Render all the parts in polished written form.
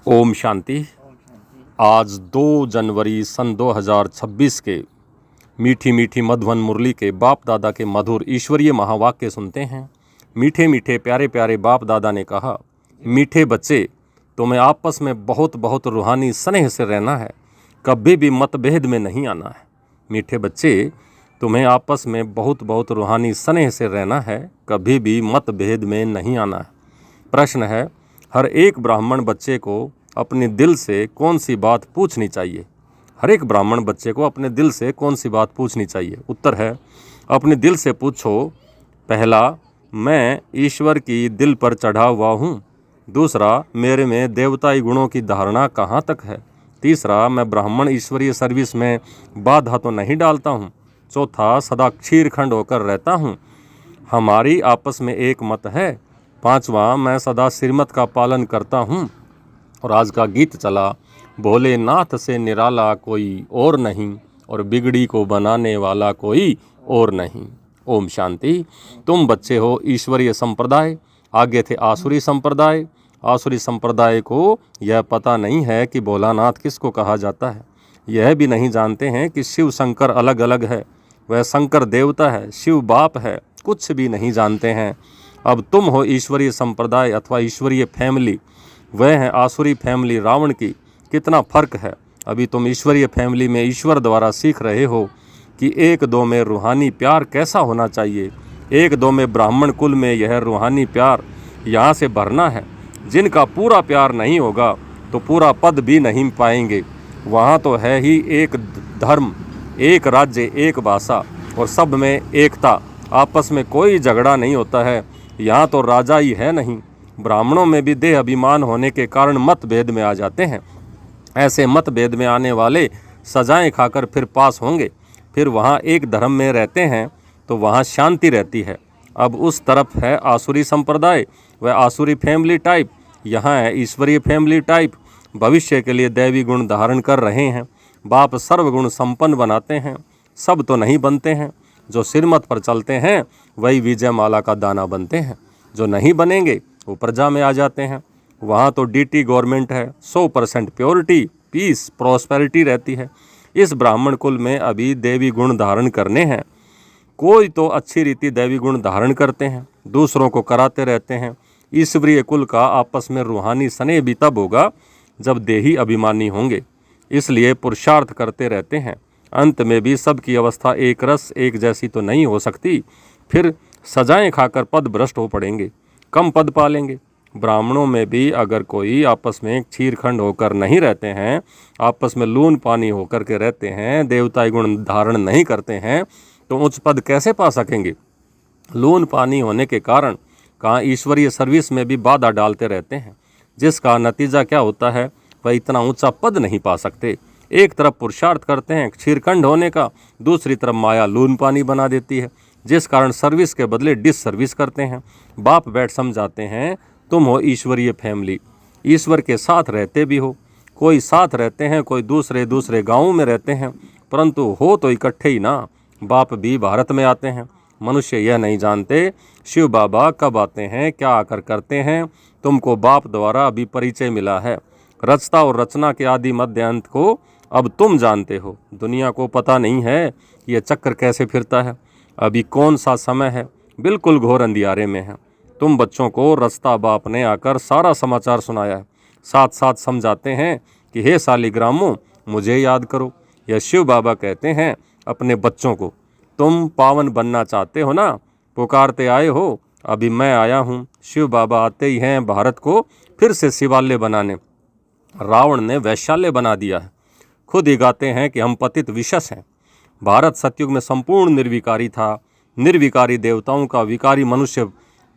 ओम शांति। आज 2 जनवरी सन 2026 के मीठी मीठी मधुवन मुरली के बाप दादा के मधुर ईश्वरीय महावाक्य सुनते हैं। मीठे मीठे प्यारे प्यारे बाप दादा ने कहा, मीठे बच्चे, तुम्हें आपस में बहुत बहुत रूहानी स्नेह से रहना है, कभी भी मतभेद में नहीं आना है। मीठे बच्चे, तुम्हें आपस में बहुत बहुत रूहानी स्नेह से रहना है, कभी भी मतभेद में नहीं आना है। प्रश्न है, हर एक ब्राह्मण बच्चे को अपने दिल से कौन सी बात पूछनी चाहिए? हर एक ब्राह्मण बच्चे को अपने दिल से कौन सी बात पूछनी चाहिए? उत्तर है, अपने दिल से पूछो। पहला, मैं ईश्वर की दिल पर चढ़ा हुआ हूँ। दूसरा, मेरे में देवताई गुणों की धारणा कहाँ तक है। तीसरा, मैं ब्राह्मण ईश्वरीय सर्विस में बाधा तो नहीं डालता हूँ। चौथा, सदा क्षीरखंड होकर रहता हूँ। हमारी आपस में एक मत है। पांचवा, मैं सदा श्रीमत का पालन करता हूँ। और आज का गीत चला, भोलेनाथ से निराला कोई और नहीं, और बिगड़ी को बनाने वाला कोई और नहीं। ओम शांति। तुम बच्चे हो ईश्वरीय संप्रदाय, आगे थे आसुरी संप्रदाय। आसुरी संप्रदाय को यह पता नहीं है कि भोलानाथ किसको कहा जाता है। यह भी नहीं जानते हैं कि शिव शंकर अलग अलग है, वह शंकर देवता है, शिव बाप है, कुछ भी नहीं जानते हैं। अब तुम हो ईश्वरीय संप्रदाय अथवा ईश्वरीय फैमिली, वह है आसुरी फैमिली रावण की। कितना फर्क है। अभी तुम ईश्वरीय फैमिली में ईश्वर द्वारा सीख रहे हो कि एक दो में रूहानी प्यार कैसा होना चाहिए। एक दो में ब्राह्मण कुल में यह रूहानी प्यार यहाँ से भरना है। जिनका पूरा प्यार नहीं होगा तो पूरा पद भी नहीं पाएंगे। वहाँ तो है ही एक धर्म, एक राज्य, एक भाषा और सब में एकता, आपस में कोई झगड़ा नहीं होता है। यहाँ तो राजा ही है नहीं। ब्राह्मणों में भी देह अभिमान होने के कारण मतभेद में आ जाते हैं। ऐसे मतभेद में आने वाले सजाएं खाकर फिर पास होंगे। फिर वहाँ एक धर्म में रहते हैं तो वहाँ शांति रहती है। अब उस तरफ है आसुरी संप्रदाय, वह आसुरी फैमिली टाइप, यहाँ है ईश्वरीय फैमिली टाइप। भविष्य के लिए दैवी गुण धारण कर रहे हैं। बाप सर्वगुण संपन्न बनाते हैं। सब तो नहीं बनते हैं। जो सिरमत पर चलते हैं वही विजय माला का दाना बनते हैं। जो नहीं बनेंगे वो प्रजा में आ जाते हैं। वहाँ तो डीटी गवर्नमेंट है, 100% प्योरिटी, पीस, प्रॉस्पेरिटी रहती है। इस ब्राह्मण कुल में अभी देवी गुण धारण करने हैं। कोई तो अच्छी रीति देवी गुण धारण करते हैं, दूसरों को कराते रहते हैं। ईश्वरीय कुल का आपस में रूहानी स्नेह भी तब होगा जब देही अभिमानी होंगे। इसलिए पुरुषार्थ करते रहते हैं। अंत में भी सबकी अवस्था एक रस एक जैसी तो नहीं हो सकती। फिर सजाएं खाकर पद भ्रष्ट हो पड़ेंगे, कम पद पालेंगे। ब्राह्मणों में भी अगर कोई आपस में क्षीरखंड होकर नहीं रहते हैं, आपस में लून पानी होकर के रहते हैं, देवताई गुण धारण नहीं करते हैं, तो उच्च पद कैसे पा सकेंगे? लून पानी होने के कारण कहाँ ईश्वरीय सर्विस में भी बाधा डालते रहते हैं, जिसका नतीजा क्या होता है, वह इतना ऊंचा पद नहीं पा सकते। एक तरफ पुरुषार्थ करते हैं क्षीरखंड होने का, दूसरी तरफ माया लून पानी बना देती है, जिस कारण सर्विस के बदले डिस सर्विस करते हैं। बाप बैठ समझाते हैं, तुम हो ईश्वरीय फैमिली, ईश्वर के साथ रहते भी हो। कोई साथ रहते हैं, कोई दूसरे दूसरे गाँवों में रहते हैं, परंतु हो तो इकट्ठे ही ना। बाप भी भारत में आते हैं। मनुष्य यह नहीं जानते शिव बाबा कब आते हैं, क्या आकर करते हैं। तुमको बाप द्वारा अभी परिचय मिला है। रचता और रचना के आदि मध्य अंत को अब तुम जानते हो। दुनिया को पता नहीं है कि यह चक्र कैसे फिरता है। अभी कौन सा समय है, बिल्कुल घोर अंधियारे में है। तुम बच्चों को रस्ता बाप ने आकर सारा समाचार सुनाया है। साथ साथ समझाते हैं कि हे सालिग्रामों, मुझे याद करो। यह शिव बाबा कहते हैं अपने बच्चों को, तुम पावन बनना चाहते हो ना, पुकारते आए हो। अभी मैं आया हूँ। शिव बाबा आते ही हैं भारत को फिर से शिवालय बनाने। रावण ने वैश्यालय बना दिया है। खुद ही गाते हैं कि हम पतित विशस हैं। भारत सतयुग में संपूर्ण निर्विकारी था। निर्विकारी देवताओं का विकारी मनुष्य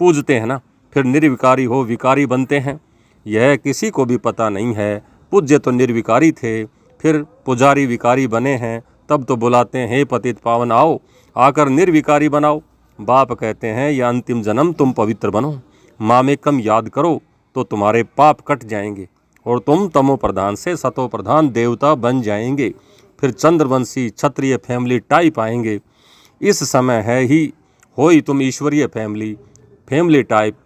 पूजते हैं ना, फिर निर्विकारी हो विकारी बनते हैं। यह किसी को भी पता नहीं है। पूज्य तो निर्विकारी थे, फिर पुजारी विकारी बने हैं, तब तो बुलाते हैं हे पतित पावन आओ, आकर निर्विकारी बनाओ। बाप कहते हैं यह अंतिम जन्म तुम पवित्र बनो, माँ में कम याद करो तो तुम्हारे पाप कट जाएंगे और तुम तमो प्रधान से सतो प्रधान देवता बन जाएंगे। फिर चंद्रवंशी क्षत्रिय फैमिली टाइप आएंगे। इस समय है ही हो ही तुम ईश्वरीय फैमिली टाइप।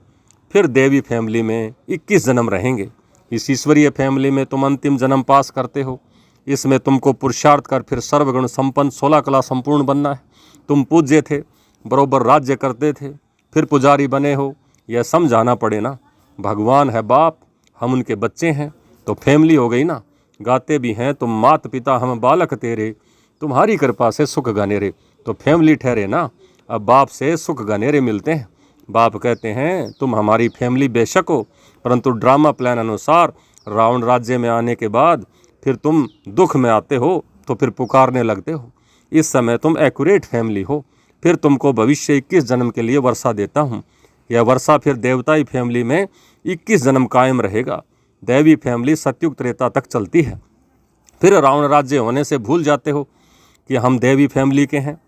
फिर देवी फैमिली में 21 जन्म रहेंगे। इस ईश्वरीय फैमिली में तुम अंतिम जन्म पास करते हो। इसमें तुमको पुरुषार्थ कर फिर सर्वगुण संपन्न 16 कला संपूर्ण बनना है। तुम पूज्य थे, बरोबर राज्य करते थे, फिर पुजारी बने हो। यह समझाना पड़े ना, भगवान है बाप, हम उनके बच्चे हैं, तो फैमिली हो गई ना। गाते भी हैं तुम मात पिता हम बालक तेरे, तुम्हारी कृपा से सुख गनेरे, तो फैमिली ठहरे ना। अब बाप से सुख गनेरे मिलते हैं। बाप कहते हैं तुम हमारी फैमिली बेशक हो, परंतु ड्रामा प्लान अनुसार रावण राज्य में आने के बाद फिर तुम दुख में आते हो तो फिर पुकारने लगते हो। इस समय तुम एक्यूरेट फैमिली हो। फिर तुमको भविष्य 21 जन्म के लिए वर्षा देता हूँ। यह वर्षा फिर देवताई फैमिली में 21 जन्म कायम रहेगा। दैवी फैमिली सतयुग त्रेता तक चलती है। फिर रावण राज्य होने से भूल जाते हो कि हम देवी फैमिली के हैं।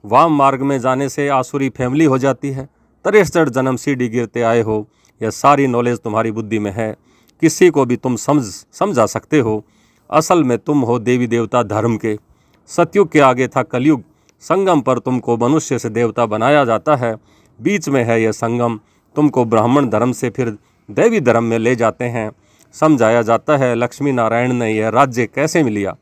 वाम मार्ग में जाने से आसुरी फैमिली हो जाती है। 63 जन्म सीढ़ी गिरते आए हो। यह सारी नॉलेज तुम्हारी बुद्धि में है, किसी को भी तुम समझा सकते हो। असल में तुम हो देवी देवता धर्म के। सतयुग के आगे था कलयुग। संगम पर तुमको मनुष्य से देवता बनाया जाता है। बीच में है यह संगम। तुमको ब्राह्मण धर्म से फिर देवी धर्म में ले जाते हैं। समझाया जाता है लक्ष्मी नारायण ने यह राज्य कैसे मिलिया।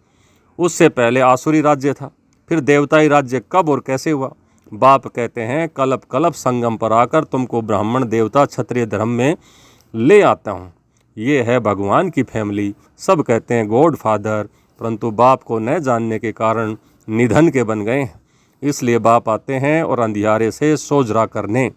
उससे पहले आसुरी राज्य था, फिर देवताई राज्य कब और कैसे हुआ। बाप कहते हैं कल्प कल्प संगम पर आकर तुमको ब्राह्मण देवता क्षत्रिय धर्म में ले आता हूँ। ये है भगवान की फैमिली। सब कहते हैं गॉड फादर, परंतु बाप को न जानने के कारण निधन के बन गए हैं। इसलिए बाप आते हैं और अंधियारे से सोजरा करने।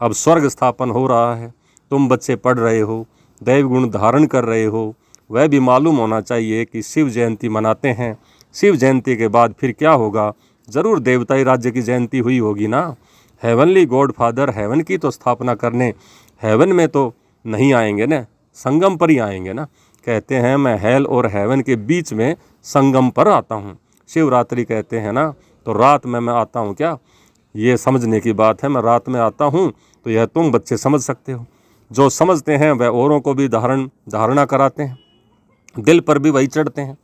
अब स्वर्ग स्थापन हो रहा है। तुम बच्चे पढ़ रहे हो, दैव गुण धारण कर रहे हो। वह भी मालूम होना चाहिए कि शिव जयंती मनाते हैं। शिव जयंती के बाद फिर क्या होगा, जरूर देवताई राज्य की जयंती हुई होगी ना। हेवनली गॉड फादर हेवन की तो स्थापना करने हेवन में तो नहीं आएंगे ना, संगम पर ही आएंगे ना। कहते हैं मैं हेल और हेवन के बीच में संगम पर आता हूँ। शिवरात्रि कहते हैं ना, तो रात में मैं आता हूँ क्या, ये समझने की बात है। मैं रात में आता हूँ तो यह तुम बच्चे समझ सकते हो। जो समझते हैं वह औरों को भी धारणा कराते हैं, दिल पर भी वही चढ़ते हैं।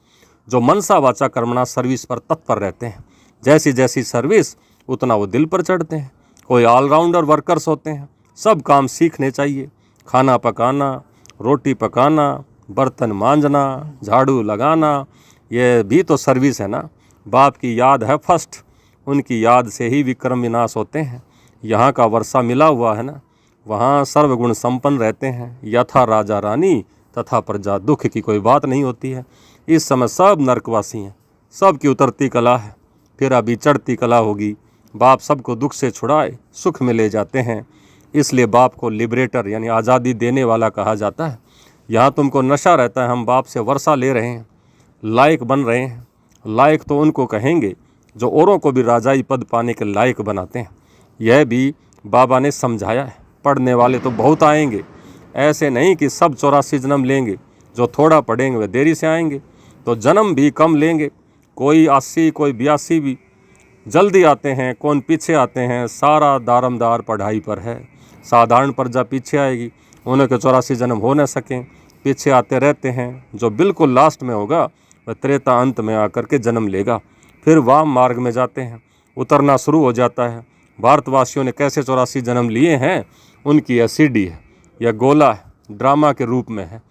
जो मनसा वाचा कर्मणा सर्विस पर तत्पर रहते हैं, जैसी जैसी सर्विस उतना वो दिल पर चढ़ते हैं। कोई ऑलराउंडर वर्कर्स होते हैं। सब काम सीखने चाहिए। खाना पकाना, रोटी पकाना, बर्तन मांजना, झाड़ू लगाना, ये भी तो सर्विस है ना। बाप की याद है फर्स्ट, उनकी याद से ही विक्रम विनाश होते हैं। यहाँ का वर्षा मिला हुआ है ना, वहाँ सर्वगुण संपन्न रहते हैं। यथा राजा रानी तथा प्रजा, दुख की कोई बात नहीं होती है। इस समय सब नरकवासी हैं, सब की उतरती कला है, फिर अभी चढ़ती कला होगी। बाप सबको दुख से छुड़ाए सुख में ले जाते हैं। इसलिए बाप को लिबरेटर यानी आज़ादी देने वाला कहा जाता है। यहाँ तुमको नशा रहता है, हम बाप से वर्षा ले रहे हैं, लायक बन रहे हैं। लायक तो उनको कहेंगे जो औरों को भी राजाई पद पाने के लायक बनाते हैं। यह भी बाबा ने समझाया है। पढ़ने वाले तो बहुत आएंगे, ऐसे नहीं कि सब 84 जन्म लेंगे। जो थोड़ा पढ़ेंगे वे देरी से आएंगे, तो जन्म भी कम लेंगे। कोई 80 कोई 82 भी जल्दी आते हैं, कौन पीछे आते हैं। सारा दारमदार पढ़ाई पर है। साधारण प्रजा पीछे आएगी, उन्हें के 84 जन्म हो न सकें, पीछे आते रहते हैं। जो बिल्कुल लास्ट में होगा वह त्रेता अंत में आकर के जन्म लेगा। फिर वाम मार्ग में जाते हैं, उतरना शुरू हो जाता है। भारतवासियों ने कैसे 84 जन्म लिए हैं, उनकी यह सीढ़ी है, यह गोला है, ड्रामा के रूप में है।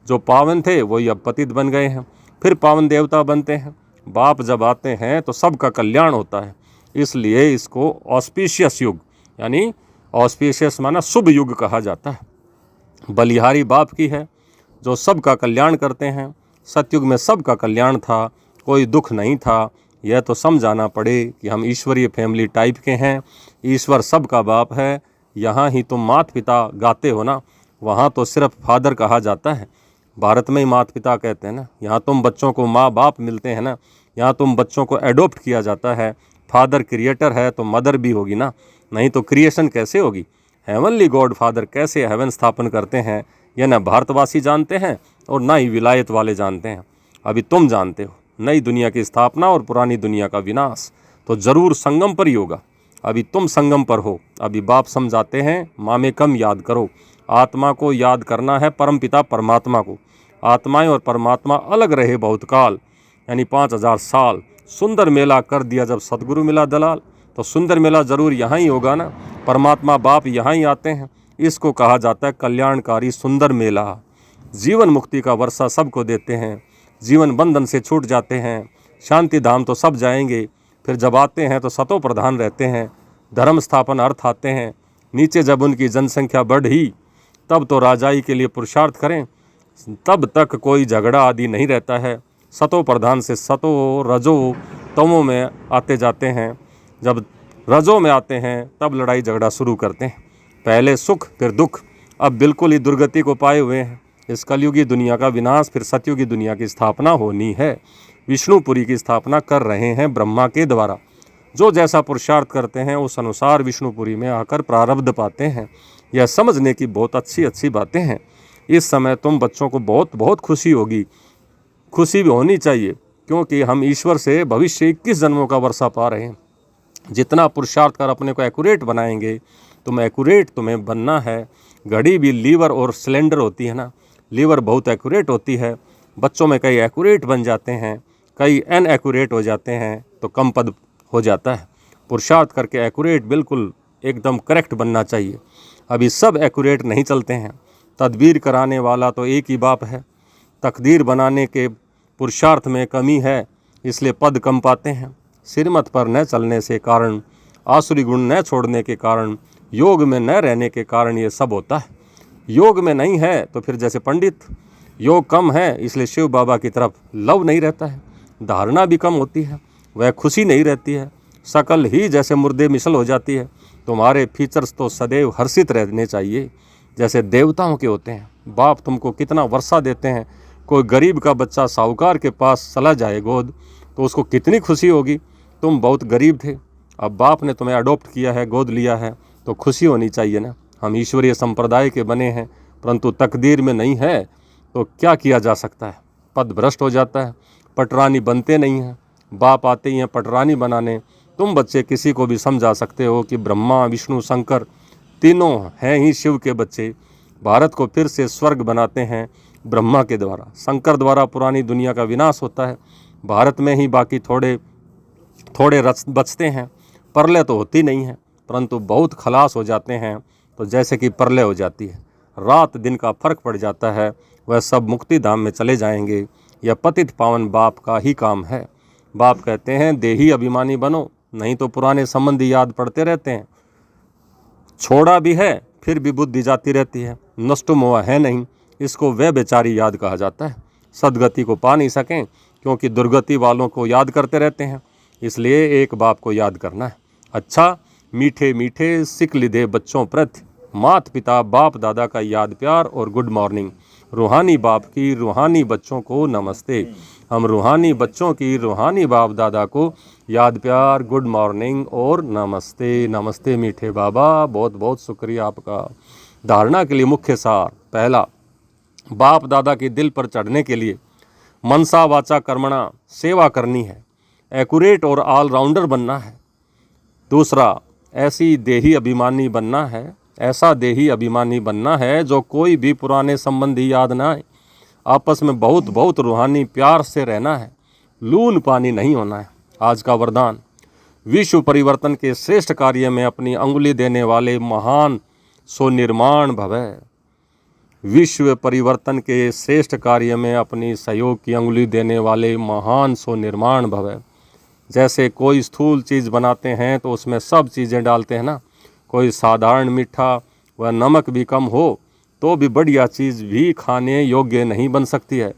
जो पावन थे वही अब पतित बन गए हैं, फिर पावन देवता बनते हैं। बाप जब आते हैं तो सबका कल्याण होता है। इसलिए इसको ऑस्पिशियस युग यानी ऑस्पिशियस माना शुभ युग कहा जाता है। बलिहारी बाप की है जो सबका कल्याण करते हैं। सतयुग में सबका कल्याण था, कोई दुख नहीं था। यह तो समझाना पड़े कि हम ईश्वरीय फैमिली टाइप के हैं। ईश्वर सबका बाप है। यहाँ ही तुम माता पिता गाते हो ना, वहाँ तो सिर्फ फादर कहा जाता है। भारत में ही माता पिता कहते हैं ना। यहाँ तुम बच्चों को माँ बाप मिलते हैं ना, यहाँ तुम बच्चों को एडोप्ट किया जाता है। फादर क्रिएटर है तो मदर भी होगी ना, नहीं तो क्रिएशन कैसे होगी। हेवनली गॉड फादर कैसे हेवन स्थापन करते हैं यह न भारतवासी जानते हैं और ना ही विलायत वाले जानते हैं। अभी तुम जानते हो नई दुनिया की स्थापना और पुरानी दुनिया का विनाश तो जरूर संगम पर ही होगा। अभी तुम संगम पर हो। अभी बाप समझाते हैं माँ में कम याद करो, आत्मा को याद करना है, परमपिता परमात्मा को। आत्माएं और परमात्मा अलग रहे बहुत काल यानी 5000 साल। सुंदर मेला कर दिया जब सतगुरु मिला दलाल, तो सुंदर मेला जरूर यहाँ ही होगा ना। परमात्मा बाप यहाँ ही आते हैं। इसको कहा जाता है कल्याणकारी सुंदर मेला। जीवन मुक्ति का वर्षा सबको देते हैं। जीवन बंधन से छूट जाते हैं। शांति धाम तो सब जाएंगे, फिर जब आते हैं तो सतो प्रधान रहते हैं। धर्म स्थापन अर्थ आते हैं। नीचे जब उनकी जनसंख्या बढ़ी तब तो राजाई के लिए पुरुषार्थ करें, तब तक कोई झगड़ा आदि नहीं रहता है। सतो प्रधान से सतो रजो तमो में आते जाते हैं। जब रजो में आते हैं तब लड़ाई झगड़ा शुरू करते हैं। पहले सुख फिर दुख, अब बिल्कुल ही दुर्गति को पाए हुए हैं। इस कलयुगी दुनिया का विनाश, फिर सतयुगी दुनिया की स्थापना होनी है। विष्णुपुरी की स्थापना कर रहे हैं ब्रह्मा के द्वारा। जो जैसा पुरुषार्थ करते हैं उस अनुसार विष्णुपुरी में आकर प्रारब्ध पाते हैं। यह समझने की बहुत अच्छी अच्छी बातें हैं। इस समय तुम बच्चों को बहुत बहुत खुशी होगी, खुशी भी होनी चाहिए, क्योंकि हम ईश्वर से भविष्य 21 जन्मों का वर्षा पा रहे हैं। जितना पुरुषार्थ कर अपने को एक्यूरेट बनाएंगे, तुम्हें बनना है। घड़ी भी लीवर और सिलेंडर होती है ना, लीवर बहुत एक्यूरेट होती है। बच्चों में कई एक्यूरेट बन जाते हैं, कई अनएक्यूरेट हो जाते हैं, तो कम पद हो जाता है। पुरुषार्थ करके एक्यूरेट बिल्कुल एकदम करेक्ट बनना चाहिए। अभी सब एक्यूरेट नहीं चलते हैं। तदबीर कराने वाला तो एक ही बाप है। तकदीर बनाने के पुरुषार्थ में कमी है, इसलिए पद कम पाते हैं। सिरमत पर न चलने से कारण, आसुरी गुण न छोड़ने के कारण, योग में न रहने के कारण ये सब होता है। योग में नहीं है तो फिर जैसे पंडित, योग कम है इसलिए शिव बाबा की तरफ लव नहीं रहता है। धारणा भी कम होती है, वह खुशी नहीं रहती है। शकल ही जैसे मुर्दे मिसल हो जाती है। तुम्हारे फीचर्स तो सदैव हर्षित रहने चाहिए, जैसे देवताओं के होते हैं। बाप तुमको कितना वर्षा देते हैं। कोई गरीब का बच्चा साहूकार के पास चला जाए गोद, तो उसको कितनी खुशी होगी। तुम बहुत गरीब थे, अब बाप ने तुम्हें अडॉप्ट किया है, गोद लिया है, तो खुशी होनी चाहिए ना। हम ईश्वरीय संप्रदाय के बने हैं, परंतु तकदीर में नहीं है तो क्या किया जा सकता है। पद भ्रष्ट हो जाता है, पटरानी बनते नहीं हैं। बाप आते ही हैं पटरानी बनाने। तुम बच्चे किसी को भी समझा सकते हो कि ब्रह्मा विष्णु शंकर तीनों हैं ही शिव के बच्चे। भारत को फिर से स्वर्ग बनाते हैं ब्रह्मा के द्वारा। शंकर द्वारा पुरानी दुनिया का विनाश होता है। भारत में ही बाकी थोड़े बचते हैं। प्रलय तो होती नहीं है, परंतु बहुत खलास हो जाते हैं, तो जैसे कि प्रलय हो जाती है, रात दिन का फर्क पड़ जाता है। वह सब मुक्ति धाम में चले जाएंगे। यह पतित पावन बाप का ही काम है। बाप कहते हैं देही अभिमानी बनो, नहीं तो पुराने संबंधी याद पड़ते रहते हैं। छोड़ा भी है फिर भी बुद्धि जाती रहती है। नष्ट मोह है नहीं, इसको वह बेचारी याद कहा जाता है। सदगति को पा नहीं सकें क्योंकि दुर्गति वालों को याद करते रहते हैं, इसलिए एक बाप को याद करना है। अच्छा, मीठे मीठे सिक लिदे बच्चों प्रति मात पिता बाप दादा का याद प्यार और गुड मॉर्निंग। रूहानी बाप की रूहानी बच्चों को नमस्ते। हम रूहानी बच्चों की रूहानी बाप दादा को याद प्यार, गुड मॉर्निंग और नमस्ते। नमस्ते मीठे बाबा, बहुत बहुत शुक्रिया आपका। धारणा के लिए मुख्य सार, पहला, बाप दादा के दिल पर चढ़ने के लिए मनसा वाचा कर्मणा सेवा करनी है। एक्यूरेट और ऑलराउंडर बनना है। दूसरा, ऐसी देही अभिमानी बनना है, ऐसा देही अभिमानी बनना है जो कोई भी पुराने संबंधी याद ना आए। आपस में बहुत बहुत रूहानी प्यार से रहना है। लून पानी नहीं होना है। आज का वरदान, विश्व परिवर्तन के श्रेष्ठ कार्य में अपनी अंगुली देने वाले महान सो निर्माण भवै। विश्व परिवर्तन के श्रेष्ठ कार्य में अपनी सहयोग की अंगुली देने वाले महान सो निर्माण भवै। जैसे कोई स्थूल चीज़ बनाते हैं तो उसमें सब चीज़ें डालते हैं ना। कोई साधारण मीठा व नमक भी कम हो तो भी बढ़िया चीज़ भी खाने योग्य नहीं बन सकती है।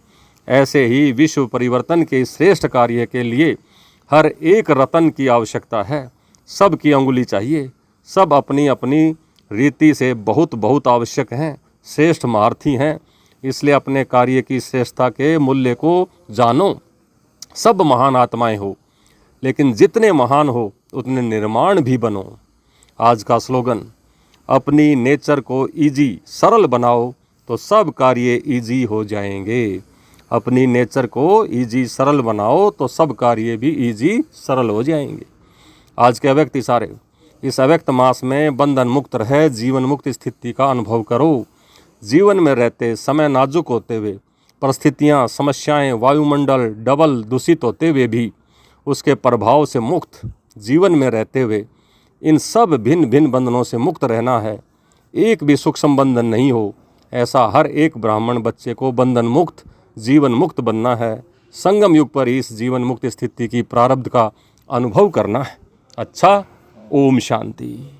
ऐसे ही विश्व परिवर्तन के श्रेष्ठ कार्य के लिए हर एक रतन की आवश्यकता है। सब की अंगुली चाहिए। सब अपनी अपनी रीति से बहुत बहुत आवश्यक हैं, श्रेष्ठ महारथी हैं। इसलिए अपने कार्य की श्रेष्ठता के मूल्य को जानो। सब महान आत्माएं हो, लेकिन जितने महान हो उतने निर्माण भी बनो। आज का स्लोगन, अपनी नेचर को इजी सरल बनाओ तो सब कार्य इजी हो जाएंगे। अपनी नेचर को इजी सरल बनाओ तो सब कार्य भी इजी सरल हो जाएंगे। आज के अव्यक्त इशारे, इस अव्यक्त मास में बंधन मुक्त रहे जीवन मुक्त स्थिति का अनुभव करो। जीवन में रहते समय नाजुक होते हुए, परिस्थितियाँ समस्याएं वायुमंडल डबल दूषित होते हुए भी उसके प्रभाव से मुक्त जीवन में रहते हुए इन सब भिन्न भिन्न बंधनों से मुक्त रहना है। एक भी सुख संबंधन नहीं हो, ऐसा हर एक ब्राह्मण बच्चे को बंधन मुक्त, जीवन मुक्त बनना है। संगम युग पर इस जीवन मुक्त स्थिति की प्रारब्ध का अनुभव करना है। अच्छा, ओम शांति।